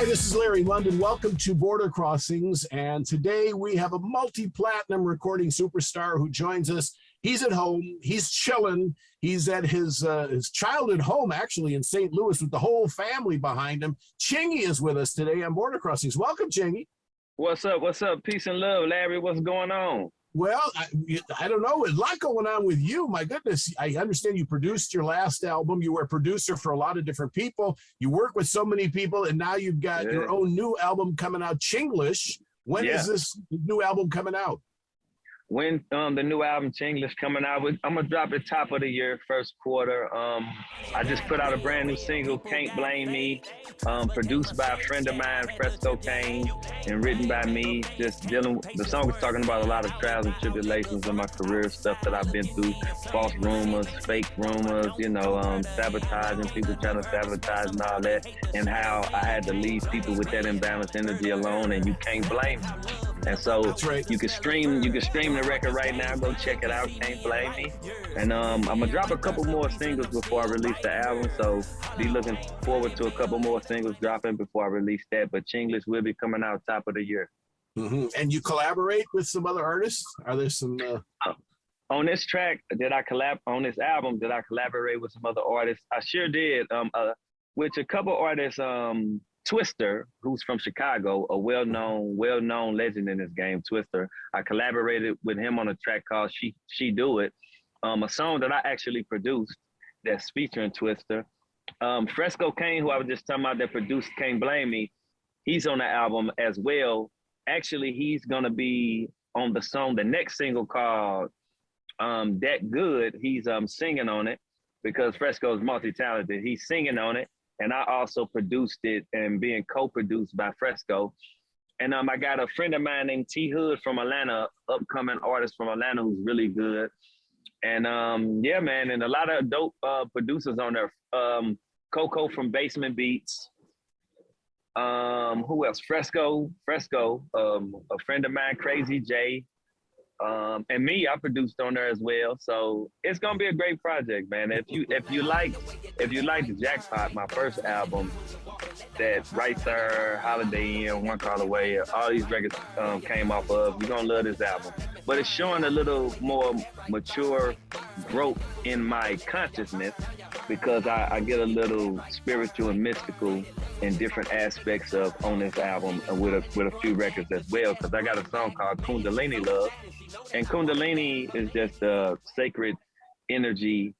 This is Larry London. Welcome to Border Crossings. And today we have a multi-platinum recording superstar who joins us. He's at home. He's chilling. He's at his childhood home, actually, in St. Louis with the whole family behind him. Chingy is with us today on Border Crossings. Welcome, Chingy. What's up? What's up? Peace and love, Larry. What's going on? Well, I don't know. A lot going on with you. My goodness. I understand you produced your last album. You were a producer for a lot of different people. You work with so many people, and now you've got your own new album coming out, Chinglish. When is this new album coming out? When the new album Chinglish coming out, I'm gonna drop it top of the year, first quarter. I just put out a brand new single, Can't Blame Me, produced by a friend of mine, Fresco Fresco, and written by me. Just dealing. The song is talking about a lot of trials and tribulations in my career, stuff that I've been through, false rumors, fake rumors, sabotaging, people trying to sabotage and all that, and how I had to leave people with that imbalanced energy alone, and you can't blame me. And so you can stream the record right now. Go check it out. Can't Blame Me. And I'm gonna drop a couple more singles before I release the album. So be looking forward to a couple more singles dropping before I release that. But Chinglish will be coming out top of the year. Mm-hmm. And you collaborate with some other artists? Are there some? On this track, on this album, did I collaborate with some other artists? I sure did. With a couple artists. Twister, who's from Chicago, a well-known legend in this game, Twister. I collaborated with him on a track called She Do It, a song that I actually produced that's featuring Twister. Fresco Kane, who I was just talking about, that produced Can't Blame Me, he's on the album as well. Actually, he's gonna be on the song, the next single called That Good. He's singing on it because Fresco's multi-talented. He's singing on it. And I also produced it and being co-produced by Fresco. And I got a friend of mine named T Hood from Atlanta, upcoming artist from Atlanta who's really good. And yeah, man, and a lot of dope producers on there. Coco from Basement Beats. Who else? Fresco, a friend of mine, Crazy J. And me, I produced on there as well. So it's gonna be a great project, man. If you like the Jackpot, my first album, that Right There, Holiday Inn, One Call Away, all these records came off of, you're gonna love this album. But it's showing a little more mature growth in my consciousness because I get a little spiritual and mystical in different aspects of on this album with a few records as well. Because I got a song called Kundalini Love. And Kundalini is just a sacred energy,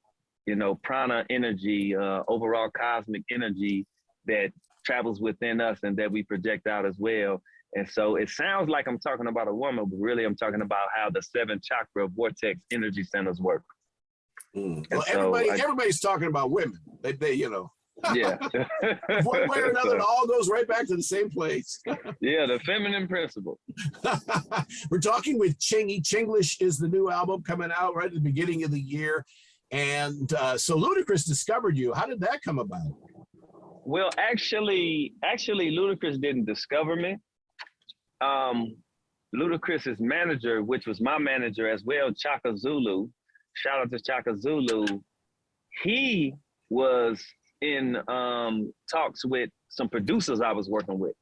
prana energy, overall cosmic energy that travels within us and that we project out as well. And so it sounds like I'm talking about a woman, but really I'm talking about how the 7 chakra vortex energy centers work. Well, everybody's talking about women. They Yeah. One way or another, it all goes right back to the same place. Yeah, the feminine principle. We're talking with Chingy. Chinglish is the new album coming out right at the beginning of the year. And so Ludacris discovered you. How did that come about? Well, actually, Ludacris didn't discover me. Ludacris's manager, which was my manager as well, Chaka Zulu, shout out to Chaka Zulu, he was in talks with some producers I was working with.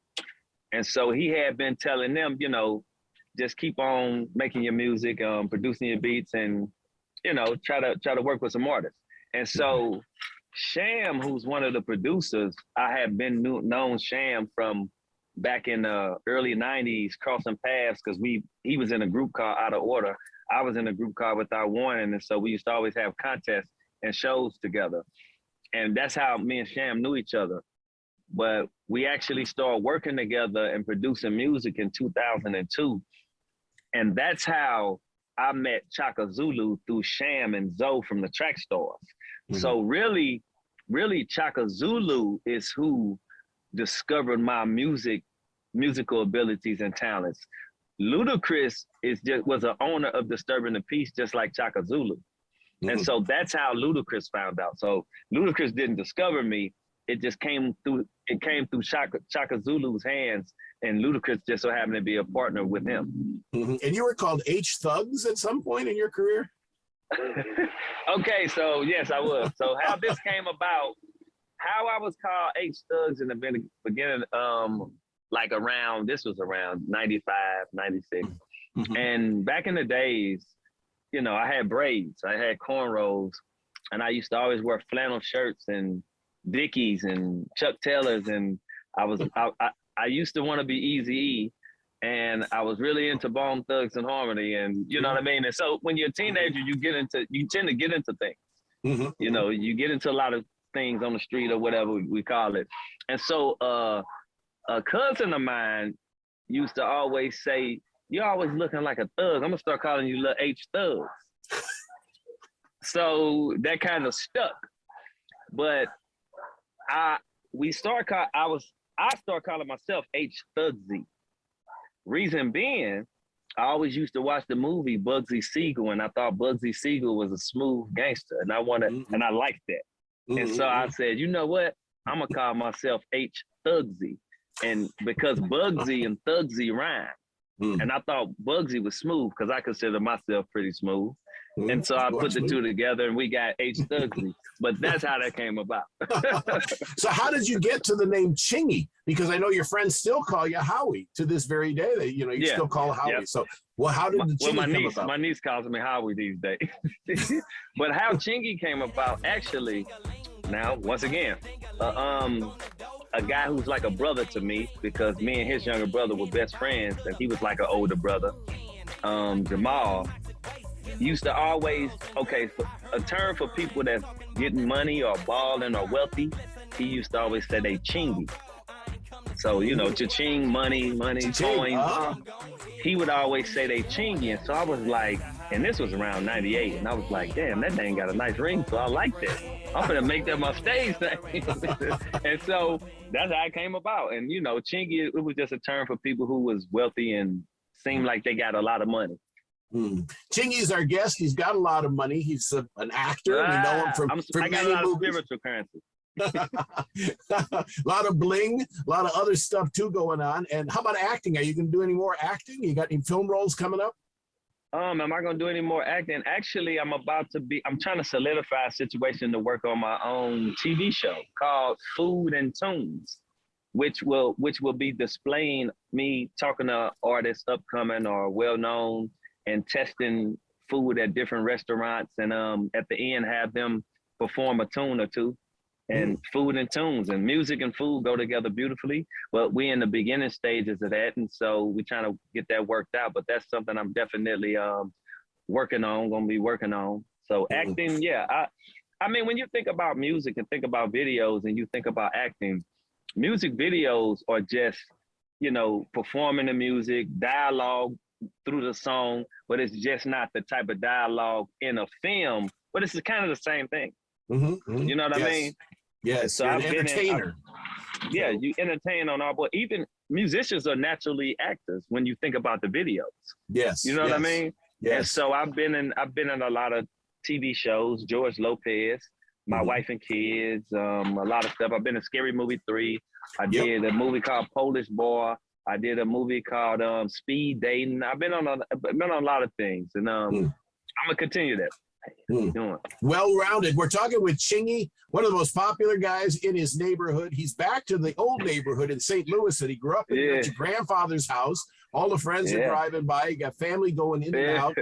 And so he had been telling them, just keep on making your music, producing your beats and, try to work with some artists. And so Sham, who's one of the producers, I had been known Sham from back in the early 90s, crossing paths, because he was in a group called Out of Order. I was in a group called Without Warning. And so we used to always have contests and shows together. And that's how me and Sham knew each other. But we actually started working together and producing music in 2002. And that's how I met Chaka Zulu through Sham and Zoe from the Track Stars. Mm-hmm. So really Chaka Zulu is who discovered my musical abilities and talents. Ludacris was an owner of Disturbing the Peace, just like Chaka Zulu. Mm-hmm. And so that's how Ludacris found out. So Ludacris didn't discover me. It just came through Chaka Zulu's hands, and Ludacris just so happened to be a partner with him. Mm-hmm. And you were called H Thugs at some point in your career? Okay, so yes, I was. So how this came about how I was called H Thugs in the beginning, like this was around 95, 96. Mm-hmm. And back in the days, you know, I had braids, I had cornrows, and I used to always wear flannel shirts and Dickies and Chuck Taylors. And I used to want to be Eazy-E, and I was really into Bone Thugs and Harmony, and you know what I mean? And so when you're a teenager, you tend to get into things. Mm-hmm. You know, you get into a lot of things on the street or whatever we call it. And so a cousin of mine used to always say, "You're always looking like a thug. I'm gonna start calling you Lil H Thugs." So that kind of stuck. But I started calling myself H Thugsy. Reason being, I always used to watch the movie Bugsy Siegel, and I thought Bugsy Siegel was a smooth gangster, and I liked that. Mm-hmm. And so I said, you know what? I'm gonna call myself H Thugsy, and because Bugsy and Thugsy rhyme, and I thought Bugsy was smooth because I consider myself pretty smooth. And so I put the two together and we got H Thugsy. But that's how that came about. So how did you get to the name Chingy? Because I know your friends still call you Howie to this very day. That you still call Howie. Yep. So how did the Chingy come about? My niece calls me Howie these days. But how Chingy came about, actually, now once again, a guy who's like a brother to me, because me and his younger brother were best friends, and he was like an older brother, Jamal. Used to always, a term for people that's getting money or balling or wealthy, he used to always say they chingy. So, cha-ching, money, coins. He would always say they chingy. And so I was like, and this was around 98, and I was like, damn, that thing got a nice ring, so I like that. I'm gonna make that my stage name. And so that's how it came about. And, chingy, it was just a term for people who was wealthy and seemed like they got a lot of money. Chingy's our guest. He's got a lot of money. He's an actor. We know him from I got many a lot movies. of spiritual currency. A lot of bling, a lot of other stuff too going on. And how about acting? Are you going to do any more acting? You got any film roles coming up? Am I going to do any more acting? Actually, I'm trying to solidify a situation to work on my own TV show called Food and Tunes, which will be displaying me talking to artists upcoming or well-known and testing food at different restaurants, and at the end have them perform a tune or two. And food and tunes, and music and food go together beautifully. But we're in the beginning stages of that, and so we're trying to get that worked out. But that's something I'm definitely gonna be working on. So acting, yeah. I mean, when you think about music and think about videos and you think about acting, music videos are just, performing the music, dialogue through the song, but it's just not the type of dialogue in a film, but it's kind of the same thing. You know what I mean? Yes, so you're an entertainer. You entertain on all, but even musicians are naturally actors when you think about the videos. Yes. You know what I mean? Yes. And so I've been in a lot of TV shows, George Lopez, My Wife and Kids, a lot of stuff. I've been in Scary Movie 3. I did a movie called Polish Boy. I did a movie called Speed Dating. I've been on a lot of things, and I'm gonna continue that. Well-rounded. We're talking with Chingy, one of the most popular guys in his neighborhood. He's back to the old neighborhood in St. Louis that he grew up in. You're at your grandfather's house. All the friends are driving by. You got family going in and out.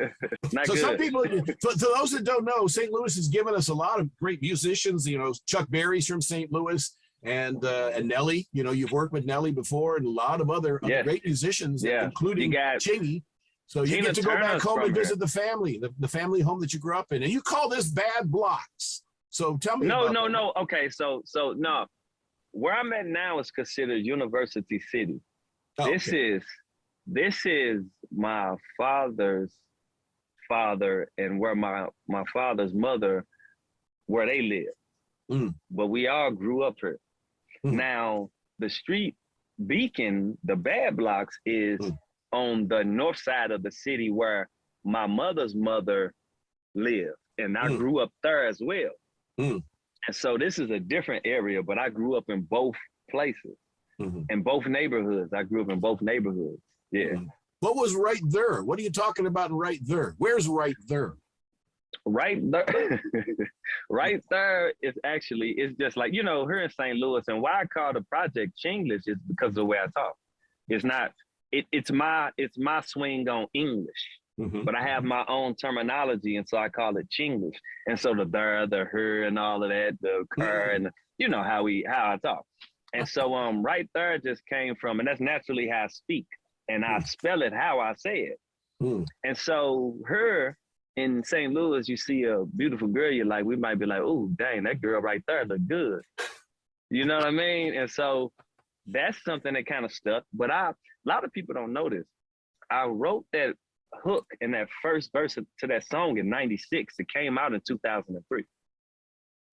So some people, to those that don't know, St. Louis has given us a lot of great musicians. Chuck Berry's from St. Louis. And Nelly, you've worked with Nelly before, and a lot of other great musicians, including Chingy. So you get to go back home and visit the family, the family home that you grew up in. And you call this Bad Blocks. So tell me about that. No. Okay, so no. Where I'm at now is considered University City. Oh, This is my father's father and where my father's mother, where they live. But we all grew up here. Now, the street Beacon, the Bad Blocks, is on the north side of the city where my mother's mother lived. And I grew up there as well. And so this is a different area, but I grew up in both places, in both neighborhoods. I grew up in both neighborhoods. Yeah. What was right there? What are you talking about right there? Where's right there? Right there, right there is actually, it's just like, here in St. Louis, and why I call the project Chinglish is because of the way I talk. It's not, it's my swing on English, but I have my own terminology, and so I call it Chinglish. And so the there, the her, and all of that, the car, and how I talk. And so right there just came from, and that's naturally how I speak, and I spell it how I say it. And so her, in St. Louis, you see a beautiful girl, we might be like, oh, dang, that girl right there look good. You know what I mean? And so that's something that kind of stuck. But a lot of people don't know this. I wrote that hook in that first verse to that song in '96. It came out in 2003.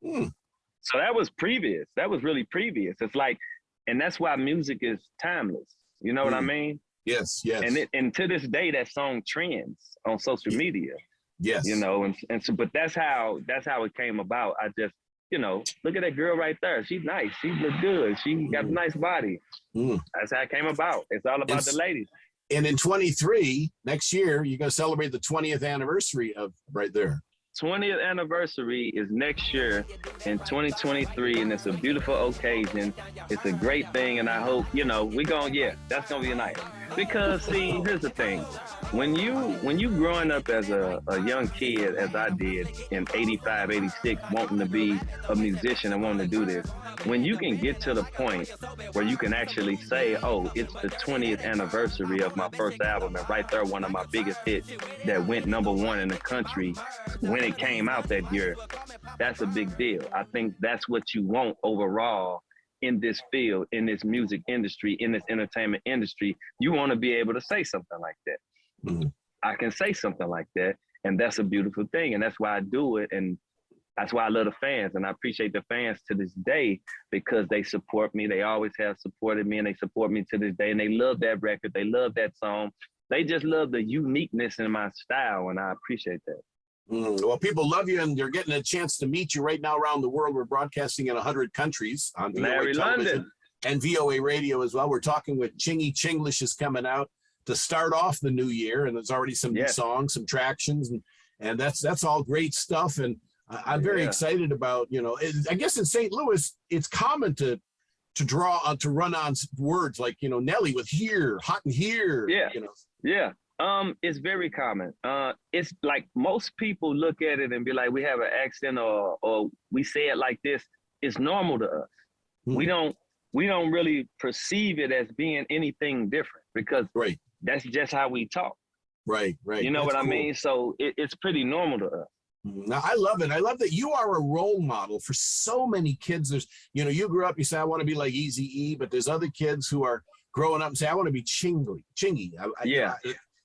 So that was previous. That was really previous. It's like, and that's why music is timeless. You know what I mean? Yes. And to this day, that song trends on social media. Yes. And so, but that's how it came about. I just, look at that girl right there. She's nice. She look good. She got a nice body. That's how it came about. It's all about the ladies. And in 23, next year, you're going to celebrate the 20th anniversary of right there. 20th anniversary is next year in 2023, and it's a beautiful occasion. It's a great thing, and I hope, that's going to be nice. Because, see, here's the thing. When you growing up as a young kid, as I did in 85, 86, wanting to be a musician and wanting to do this, when you can get to the point where you can actually say, oh, it's the 20th anniversary of my first album, and right there, one of my biggest hits that went #1 in the country when it came out that year, that's a big deal. I think that's what you want overall in this field, in this music industry, in this entertainment industry. You want to be able to say something like that. I can say something like that, and that's a beautiful thing, and that's why I do it, and that's why I love the fans, and I appreciate the fans to this day because they support me. They always have supported me, and they support me to this day, and they love that record. They love that song. They just love the uniqueness in my style, and I appreciate that. Well, people love you, and they're getting a chance to meet you right now around the world. We're broadcasting in 100 countries on VOA television and VOA radio as well. We're talking with Chingy. Chinglish is coming out to start off the new year, and there's already some new songs, some tractions, and that's all great stuff. And I'm very excited about, I guess in St. Louis, it's common to run on words like, Nelly with here, hot in here. It's very common. It's like most people look at it and be like, we have an accent or we say it like this. It's normal to us. We don't really perceive it as being anything different because that's just how we talk. Right. You know what I mean? So it's pretty normal to us. Now, I love it. I love that you are a role model for so many kids. There's, you grew up, you say, I want to be like Eazy-E, but there's other kids who are growing up and say, I want to be Chingy.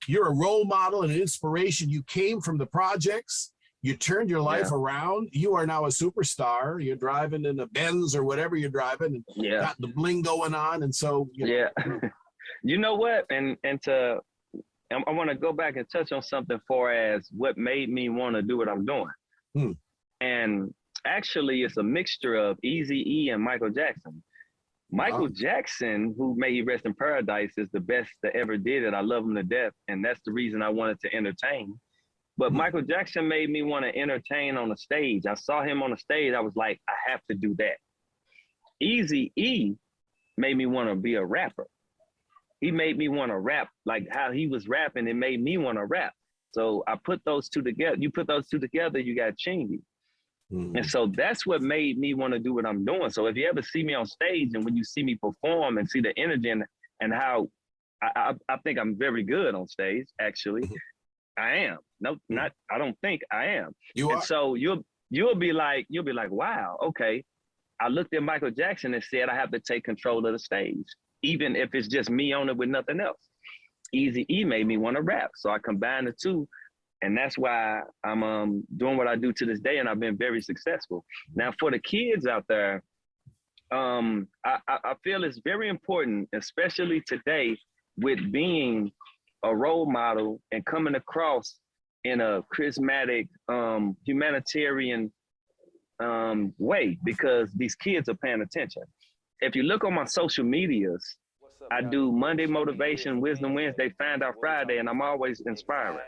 You're a role model and an inspiration. You came from the projects. You turned your life around. You are now a superstar. You're driving in a Benz or whatever you're driving, and got the bling going on. And so, you know what? I want to go back and touch on something for as what made me want to do what I'm doing. And actually, it's a mixture of Eazy-E and Michael Jackson. Michael Jackson, who may he rest in paradise, is the best that ever did it. I love him to death, and that's the reason I wanted to entertain. But Michael Jackson made me want to entertain on the stage. I saw him on the stage. I was like, I have to do that. Eazy-E made me want to be a rapper. He made me want to rap, like how he was rapping. It made me want to rap. So I put those two together. You put those two together, you got Chingy. And so that's what made me want to do what I'm doing. So if you ever see me on stage and when you see me perform and see the energy and how I think I'm very good on stage, actually. I am. No, not, I don't think I am. You are. So you'll be like, wow, okay. I looked at Michael Jackson and said, I have to take control of the stage, even if it's just me on it with nothing else. Eazy-E made me want to rap. So I combined the two. And that's why I'm doing what I do to this day, and I've been very successful. Now, for the kids out there, I feel it's very important, especially today, with being a role model and coming across in a charismatic, humanitarian way, because these kids are paying attention. If you look on my social medias, I do Monday motivation, wisdom Wednesday, find out Friday, and I'm always inspiring.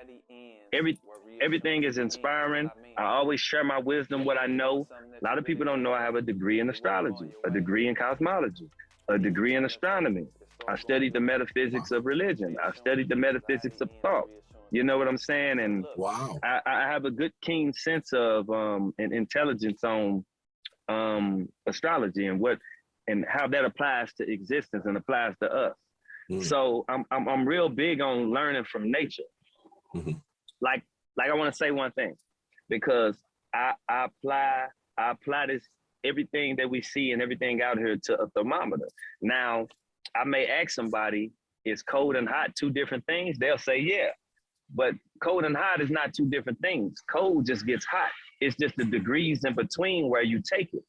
Every everything is inspiring. I always share my wisdom, what I know. A lot of people don't know I have a degree in astrology, a degree in cosmology, a degree in astronomy. I studied the metaphysics of religion. I studied the metaphysics of thought. You know what I'm saying? And Wow. I have a good, keen sense of and intelligence on astrology and what and how that applies to existence and applies to us. So I'm real big on learning from nature. Like I want to say one thing, because I apply this everything that we see and everything out here to a thermometer. Now, I may ask somebody, is cold and hot two different things? They'll say, yeah. But cold and hot is not two different things. Cold just gets hot. It's just the degrees in between where you take it.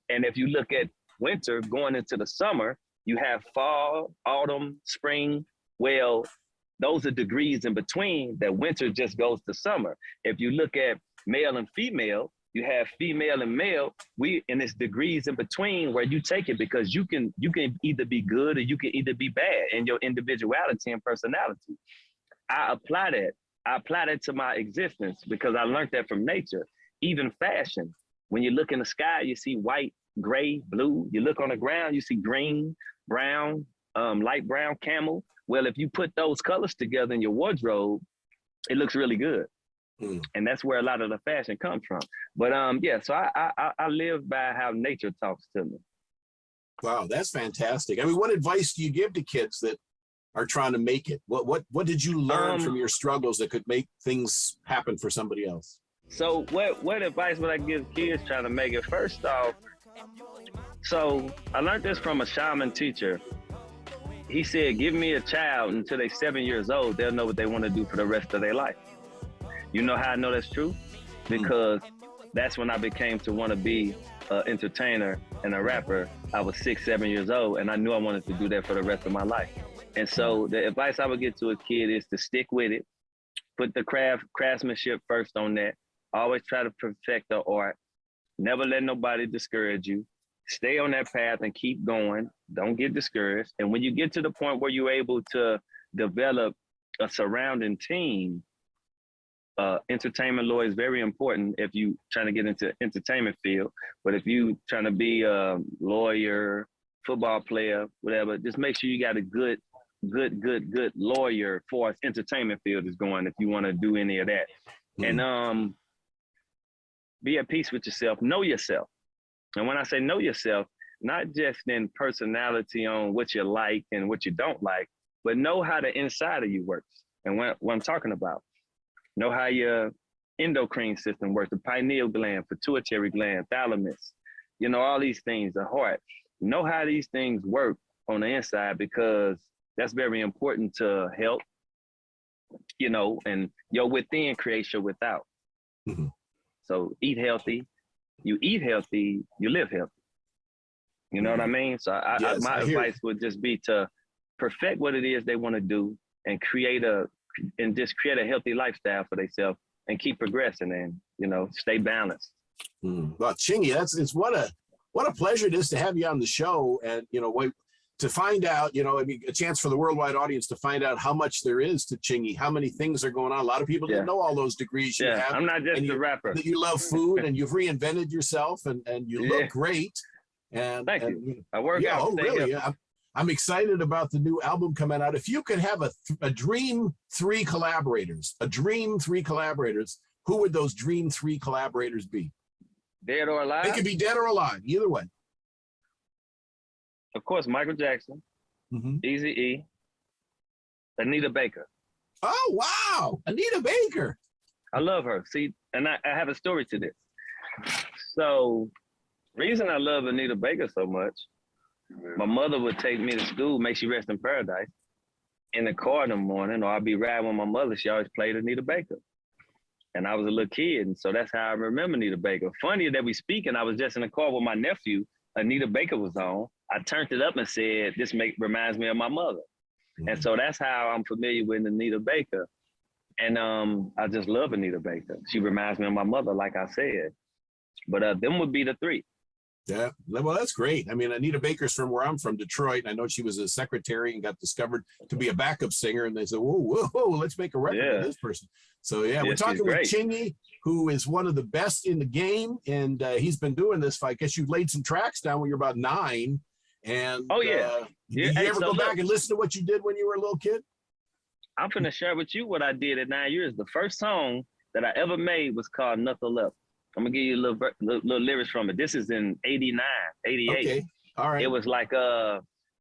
And if you look at winter going into the summer, you have fall, autumn, spring. Well, those are degrees in between that winter just goes to summer. If you look at male and female, you have female and male. And it's degrees in between where you take it, because you can either be good or you can either be bad in your individuality and personality. I apply that to my existence because I learned that from nature. Even fashion, when you look in the sky, you see white, gray, blue. You look on the ground, you see green, brown, light brown, camel. Well, if you put those colors together in your wardrobe, it looks really good. And that's where a lot of the fashion comes from. But yeah, so I live by how nature talks to me. Wow, that's fantastic. I mean, what advice do you give to kids that are trying to make it? What did you learn from your struggles that could make things happen for somebody else? So what advice would I give kids trying to make it? First off, so I learned this from a shaman teacher. He said, give me a child until they're 7 years old, they'll know what they want to do for the rest of their life. You know how I know that's true? Because that's when I became to want to be an entertainer and a rapper. I was 6, 7 years old, and I knew I wanted to do that for the rest of my life. And so the advice I would give to a kid is to stick with it, put the craftsmanship first on that, always try to perfect the art, never let nobody discourage you, stay on that path and keep going, don't get discouraged. And when you get to the point where you're able to develop a surrounding team, entertainment law is very important if you trying to get into entertainment field. But if you trying to be a lawyer, football player, whatever, just make sure you got a good lawyer for entertainment field is going if you want to do any of that. And be at peace with yourself, know yourself. And when I say know yourself, not just in personality on what you like and what you don't like, but know how the inside of you works. And what I'm talking about, know how your endocrine system works, the pineal gland, pituitary gland, thalamus, you know, all these things, the heart. Know how these things work on the inside, because that's very important to health, you know, and your within creates your without. So eat healthy. You eat healthy, you live healthy. You know what I mean? So my advice would just be to perfect what it is they want to do and just create a healthy lifestyle for themselves and keep progressing and, you know, stay balanced. Well, Chingy, it's what a pleasure it is to have you on the show, and, you know, to find out, you know, I mean, a chance for the worldwide audience to find out how much there is to Chingy, how many things are going on. A lot of people didn't know all those degrees you have. I'm not just a rapper. That you love food and you've reinvented yourself and you look great. And thank you. I work out. Oh, really? I'm excited about the new album coming out. If you could have a dream three collaborators, who would those dream three collaborators be? Dead or alive? They could be dead or alive, either way. Of course, Michael Jackson, Eazy-E, Anita Baker. Oh, wow. Anita Baker. I love her. See, and I have a story to this. So, reason I love Anita Baker so much, my mother would take me to school, may she rest in paradise, in the car in the morning, or I'd be riding with my mother. She always played Anita Baker. And I was a little kid, and so that's how I remember Anita Baker. Funny that we speaking, I was just in the car with my nephew, Anita Baker was on. I turned it up and said, this reminds me of my mother. And so that's how I'm familiar with Anita Baker. And I just love Anita Baker. She reminds me of my mother, like I said. But them would be the three. Yeah, well, that's great. I mean, Anita Baker's from where I'm from, Detroit. And I know she was a secretary and got discovered to be a backup singer. And they said, whoa, let's make a record with this person. So, yeah, we're she's talking with great. Chingy, who is one of the best in the game. And he's been doing this. I guess you laid some tracks down when you were about 9. And Oh, yeah. did you ever go back and listen to what you did when you were a little kid? I'm finna share with you what I did at 9 years. The first song that I ever made was called Knuckle Up. I'm gonna give you a little lyrics from it. This is in 89, 88. Okay, all right. It was like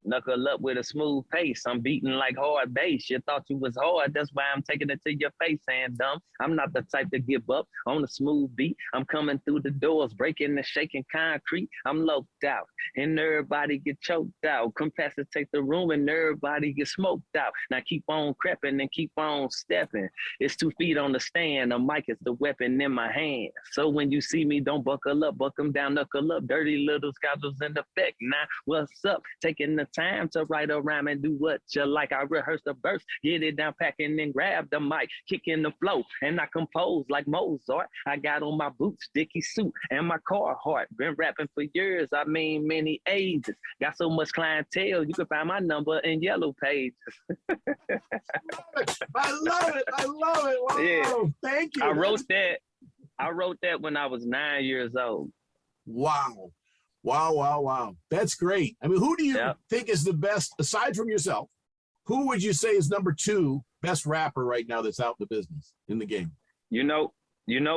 knuckle up with a smooth pace. I'm beating like hard bass. You thought you was hard. That's why I'm taking it to your face, saying dumb. I'm not the type to give up on a smooth beat. I'm coming through the doors, breaking and shaking concrete. I'm loped out, and everybody get choked out. Capacitate the room, and everybody get smoked out. Now keep on creeping and keep on stepping. It's 2 feet on the stand. The mic is the weapon in my hand. So when you see me, don't buckle up, buck 'em down, knuckle up. Dirty little scoundrels in effect. Now what's up? Taking the time to write a rhyme and do what you like. I rehearse the verse, get it down, packing and grab the mic, kicking the flow, and I compose like Mozart. I got on my boots, Dickie suit, and my Carhartt. Been rapping for years, I mean many ages. Got so much clientele, you can find my number in yellow pages. I love it. Wow, yeah. Thank you. I wrote that when I was 9 years old. Wow. That's great. I mean, who do you think is the best, aside from yourself, who would you say is number 2 best rapper right now that's out in the business, in the game? You know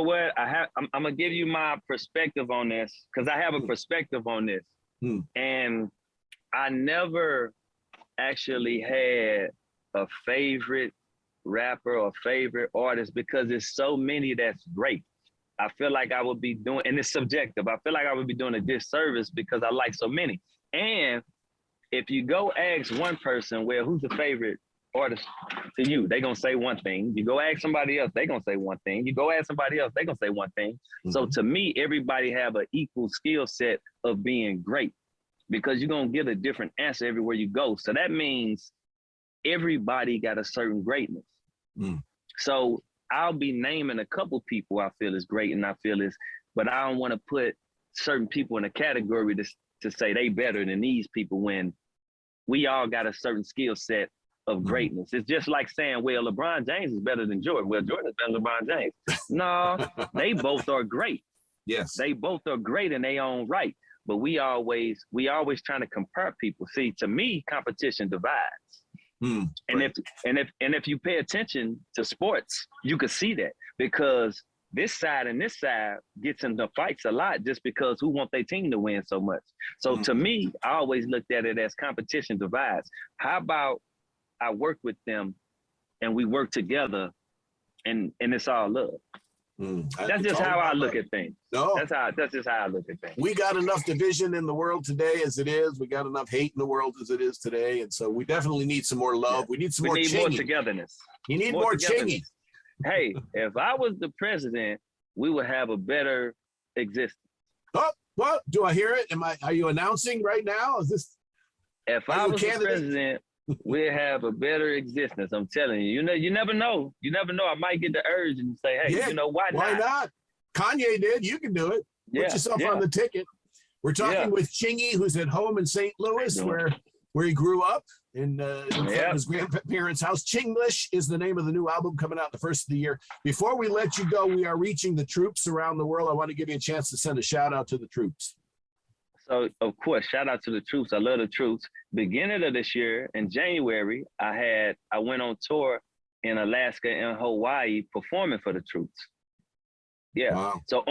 what? I'm gonna give you my perspective on this, because I have a perspective on this. And I never actually had a favorite rapper or favorite artist, because there's so many that's great. I feel like I would be doing, and it's subjective, I feel like I would be doing a disservice because I like so many. And if you go ask one person, well, who's the favorite artist to you? They gonna say one thing. You go ask somebody else, they gonna say one thing. You go ask somebody else, they gonna say one thing. So to me, everybody have an equal skill set of being great, because you're gonna get a different answer everywhere you go. So that means everybody got a certain greatness. So I'll be naming a couple people I feel is great and I feel is, but I don't want to put certain people in a category to say they better than these people, when we all got a certain skill set of greatness. It's just like saying, well, LeBron James is better than Jordan. Well, Jordan is better than LeBron James. No, they both are great. Yes. They both are great in their own right. But we always trying to compare people. See, to me, competition divides. And if you pay attention to sports, you could see that, because this side and this side gets into fights a lot just because who want their team to win so much. So to me, I always looked at it as competition divides. How about I work with them and we work together and it's all love. That's just how I look at things. No, that's just how I look at things. We got enough division in the world today as it is. We got enough hate in the world as it is today, and so we definitely need some more love. We need some more. We need more togetherness. You need more Chingy. Hey, if I was the president, we would have a better existence. Oh, well, do I hear it? Are you announcing right now? Is this? If I was the president, we'll have a better existence. I'm telling you. You never know. You never know. I might get the urge and say, hey, why not? Why not? Kanye did. You can do it. Put yourself on the ticket. We're talking with Chingy, who's at home in St. Louis, where he grew up in his grandparents' house. Chinglish is the name of the new album coming out the first of the year. Before we let you go, we are reaching the troops around the world. I want to give you a chance to send a shout out to the troops. So, of course, shout out to the troops. I love the troops. Beginning of this year, in January, I went on tour in Alaska and Hawaii performing for the troops. Yeah. Wow. So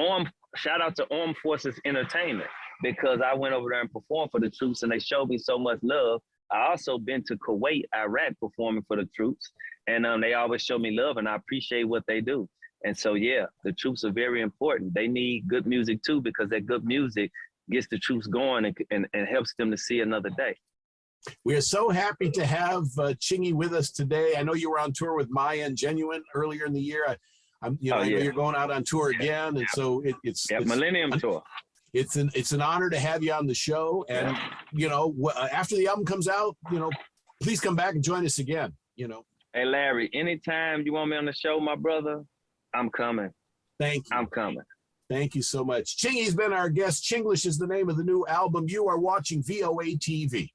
shout out to Armed Forces Entertainment, because I went over there and performed for the troops and they showed me so much love. I also been to Kuwait, Iraq performing for the troops, and they always show me love and I appreciate what they do. And so, the troops are very important. They need good music too, because that good music gets the troops going and helps them to see another day. We are so happy to have Chingy with us today. I know you were on tour with Maya and Genuine earlier in the year. I know you're going out on tour again, and so it's Millennium Tour. It's an honor to have you on the show, and after the album comes out, please come back and join us again. Hey Larry, anytime you want me on the show, my brother, I'm coming. Thank you. I'm coming. Thank you so much. Chingy's been our guest. Chinglish is the name of the new album. You are watching VOA TV.